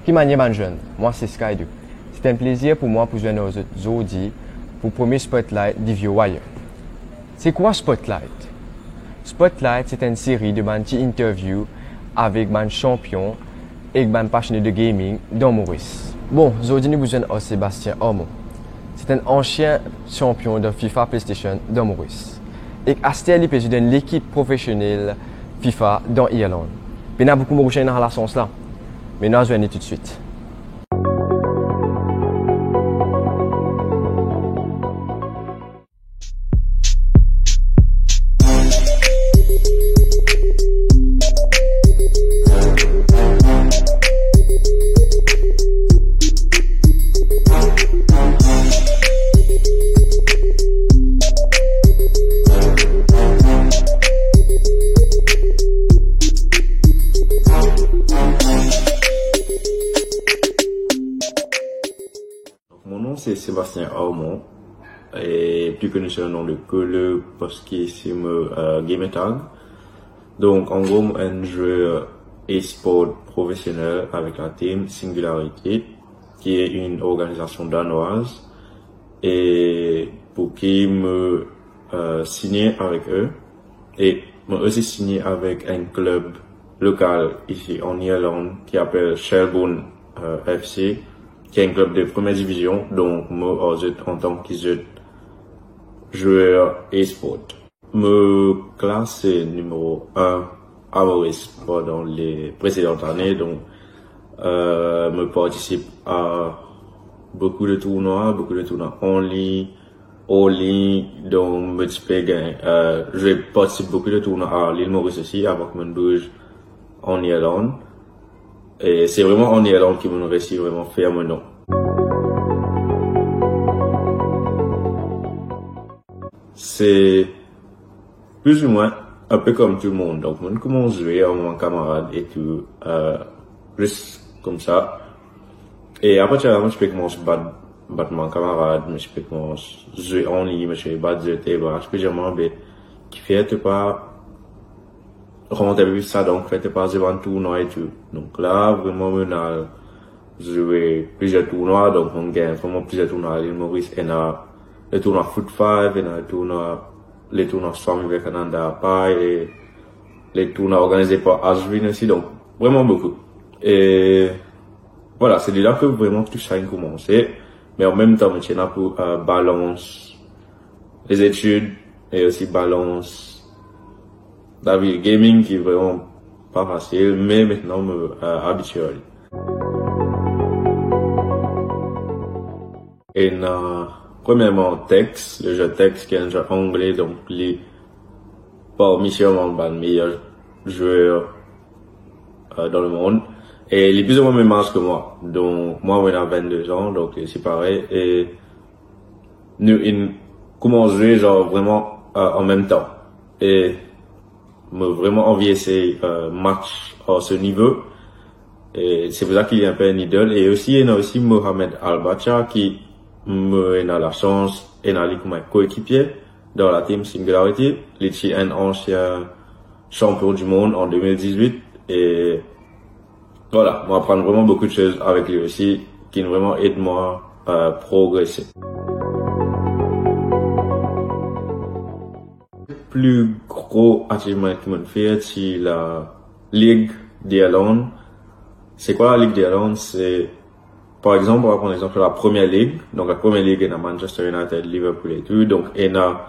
Puis manière jeune, moi c'est Sky2. C'est un plaisir pour moi pour jouer dans Zodi pour le premier Spotlight d'Ivio Wire. C'est quoi Spotlight? Spotlight, c'est une série de petites interviews avec des champions et des passionnés de gaming dans Maurice. Bon, Zodi nous besoin de Sébastien Ormond. C'est un ancien champion de FIFA PlayStation dans Maurice. Et Astel est président de l'équipe professionnelle FIFA dans Irlande. Il y a beaucoup de gens dans la sens là. Mais nous allons tout de suite. Mon nom c'est Sébastien Ormond et plus connu sous le nom de Cole parce qu'il c'est Game Tag. Donc en gros un joueur e-sport professionnel avec la team Singularity qui est une organisation danoise et pour qui me signé avec eux et me aussi signé avec un club local ici en Irlande qui s'appelle Shelbourne FC qui est un club de première division, donc moi en tant que joueur e-sport. Me classe est numéro 1 à Maurice pendant les précédentes années, donc me participe à beaucoup de tournois en ligne, hors ligne, donc multiple gains. Je participe beaucoup de tournois à l'île Maurice aussi, avec mon bouge en Irlande. Et c'est vraiment en Irlande qui m'a réussi vraiment faire mon nom. C'est plus ou moins un peu comme tout le monde. Donc, on commence à jouer avec mon camarade et tout, juste comme ça. Et après, je peux commencer à battre mon camarade, je peux commencer à jouer en ligne, je peux battre je peux dire, qui fait pas remonter ça, donc fait pas devant un tournoi et tout. Donc là, vraiment, on a joué plusieurs tournois, donc on gagne vraiment plusieurs tournois à l'île Maurice. Et on a le tournoi Foot 5, et les tournois Storm avec Canada et les tournois organisés par Ashwin aussi, donc vraiment beaucoup. Et voilà, c'est de là que vraiment tout ça a commencé. Mais en même temps, je tiens pour balance les études et aussi balance la vie gaming qui est vraiment pas facile, mais maintenant me habitué. Et premièrement Tex, le jeu Tex qui est un jeu anglais, donc les parmi sûrement les meilleurs joueurs dans le monde. Et il est plus ou moins même âge que moi. Donc moi on a 22 ans, donc c'est pareil. Et nous commençons à jouer genre vraiment en même temps. Et me vraiment envier ces matchs à ce niveau. Et c'est pour ça qu'il y a un peu un idole. Et aussi, il y a aussi Mohamed Al-Bacha qui me a la chance et n'a comme coéquipier dans la team Singularity. Il est un ancien champion du monde en 2018. Et voilà, on apprend vraiment beaucoup de choses avec lui aussi, qui vraiment aide moi à progresser. Plus gros achievement que je fais, c'est la Ligue d'Irlande. C'est quoi la Ligue d'Irlande? C'est, par exemple, on va prendre l'exemple de la Première Ligue. Donc, la Première Ligue est à Manchester United, Liverpool et tout. Donc, il y a,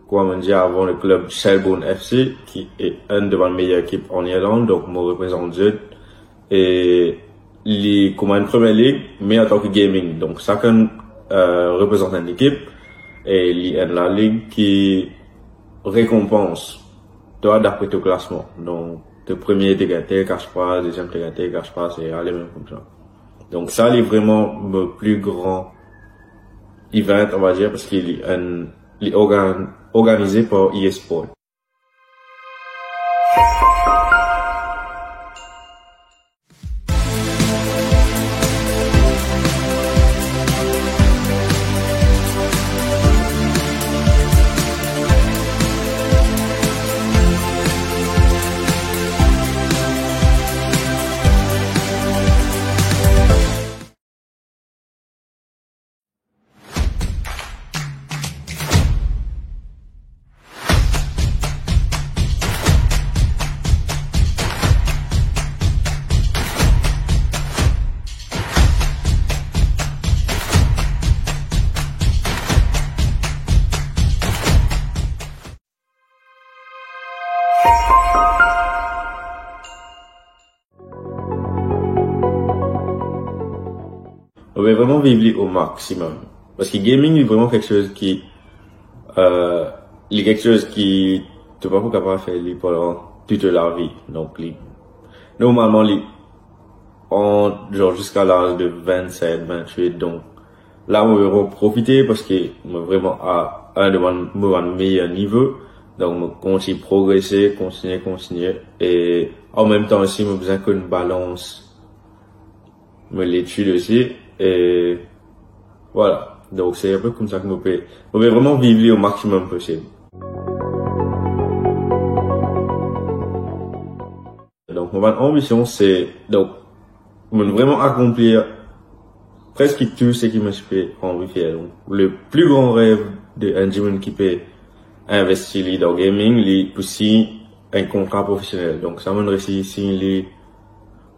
comme on dit avant, le club Shelbourne FC, qui est une de mes meilleures équipes en Irlande. Donc, moi, je représente Zut. Et, il est comme une Première Ligue, mais en tant que gaming. Donc, chacun, représente une équipe. Et il y a la Ligue qui récompense, toi, d'après ton classement. Donc, le premier t'es gâté, cache pas, deuxième t'es gâté, cache pas, c'est aller même comme ça. Donc, ça, c'est vraiment le plus grand event, on va dire, parce qu'il est organisé par eSport. on va vraiment vivre au maximum. Parce que gaming est vraiment quelque chose qui, il est quelque chose qui, tu vas pas capable de faire pendant toute la vie. Donc, normalement, genre jusqu'à l'âge de 27, 28, donc, là, on va profiter parce que, on vraiment à un de mon meilleur niveau. Donc, on continue à progresser, continuer. Et, en même temps aussi, on a besoin qu'une balance, me l'étude aussi. Et, voilà. Donc, c'est un peu comme ça que on peut vraiment vivre au maximum possible. Donc, mon ambition, c'est, donc, vraiment accomplir presque tout ce qui me fait envie de faire. Donc, le plus grand rêve d'un jeune qui peut investir dans le gaming, c'est aussi un contrat professionnel. Donc, ça m'a réussi ici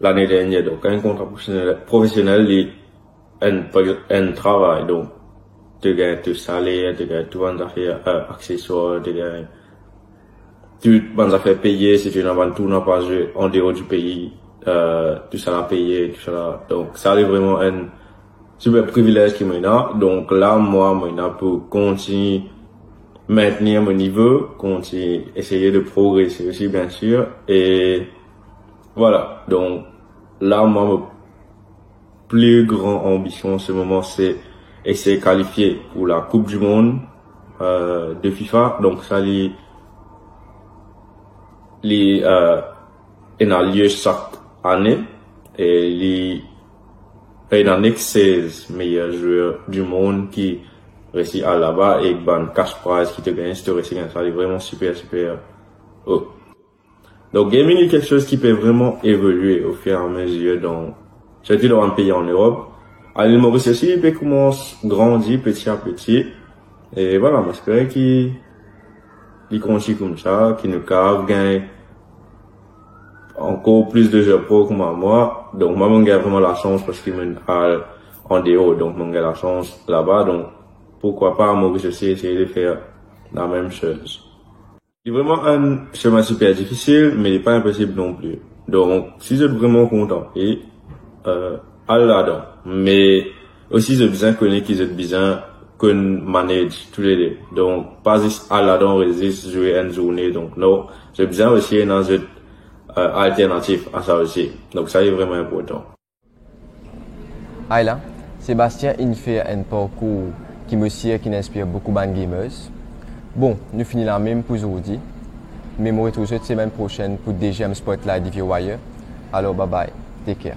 l'année dernière. Donc, un contrat professionnel, un travail. Donc, tu gagnes tout salaire, tu gagnes tout les affaires accessoires, tu gagnes toutes les affaires payées si tu n'as pas joué en dehors du pays, tout ça là payé, tout ça là. Donc, ça c'est vraiment un super privilège qui m'a. Donc là, moi, pour continuer maintenir mon niveau, continuer essayer de progresser aussi, bien sûr. Et voilà. Donc là, moi, ma plus grande ambition en ce moment, c'est essayer de qualifier pour la Coupe du Monde de FIFA. Donc ça, il a lieu chaque année et il y a 16 meilleurs joueurs du monde qui réussissent à là-bas et ban cash prize qui te gagne si tu réussis à ça. C'est vraiment super haut. Donc gaming est quelque chose qui peut vraiment évoluer au fur et à mesure surtout dans un pays en Europe. À l'île Maurice aussi, il peut commencer à grandir petit à petit. Et voilà, j'espère qu'il continue comme ça, qu'il nous gagne encore plus de jeux pro que moi. Donc, moi, j'ai vraiment la chance parce qu'il m'a en dehors. Donc, j'ai la chance là-bas. Donc, pourquoi pas, moi, je sais essayer de faire la même chose. C'est vraiment un chemin super difficile, mais il n'est pas impossible non plus. Donc, si vous êtes vraiment content et, allez là-dedans. Mais, aussi, j'ai besoin qu'ils aient besoin qu'on manage tous les deux. Donc, pas juste à là-dedans, résiste, jouer une journée. Donc, non. J'ai besoin aussi dans une alternative à ça aussi. Donc ça est vraiment important. Là, Sébastien, il fait un parcours qui me sert, qui inspire beaucoup de gamers. Bon, nous finissons la même pour aujourd'hui. Mais je vous retrouve la semaine prochaine pour le deuxième Spotlight de Wire. Alors, bye bye. Take care.